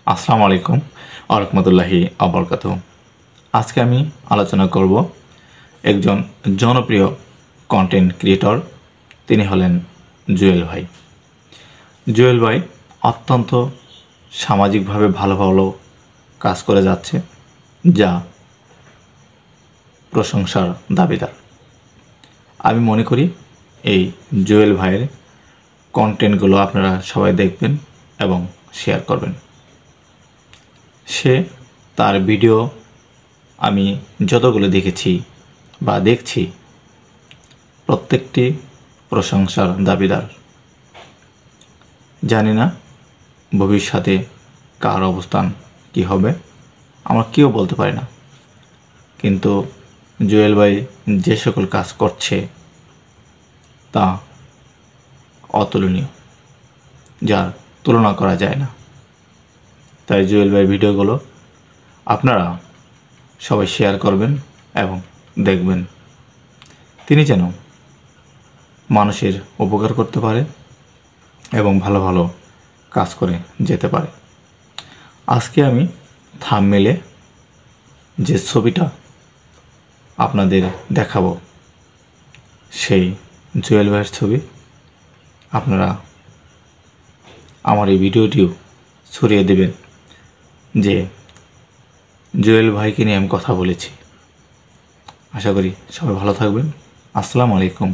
আসসালামু আলাইকুম ওয়া রাহমাতুল্লাহি ওয়া বারাকাতুহু। আজকে আমি আলোচনা করব একজন জনপ্রিয় কন্টেন্ট ক্রিয়েটর। তিনি হলেন জুয়েল ভাই। জুয়েল ভাই অত্যন্ত সামাজিকভাবে ভালো ভালো কাজ করে যাচ্ছে, যা প্রশংসার দাবিদার। আমি মনে করি এই জুয়েল ভাইয়ের কন্টেন্টগুলো আপনারা সবাই দেখবেন এবং শেয়ার করবেন। সে তার ভিডিও আমি যতগুলো দেখেছি বা দেখছি, প্রত্যেকটি প্রশংসার দাবিদার। জানি না ভবিষ্যতে কার অবস্থান কি হবে, আমরা কেউ বলতে পারি না, কিন্তু জুয়েল ভাই যে সকল কাজ করছে তা অতুলনীয়, যার তুলনা করা যায় না। তাই জুয়েল ভাই ভিডিওগুলো আপনারা সবাই শেয়ার করবেন এবং দেখবেন, তিনি যেন মানুষের উপকার করতে পারে এবং ভালো ভালো কাজ করে যেতে পারে। আজকে আমি থাম্বনেইলে যে ছবিটা আপনাদের দেখাবো, সেই জুয়েল ভাইয়ের ছবি। আপনারা আমার এই ভিডিওটিও ছড়িয়ে দেবেন যে জুয়েল ভাইকে নিয়ে আমি কথা বলেছি। আশা করি সবাই ভালো থাকবেন। আসসালামু আলাইকুম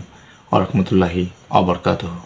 ওয়া রাহমাতুল্লাহি ওয়া বারাকাতুহু।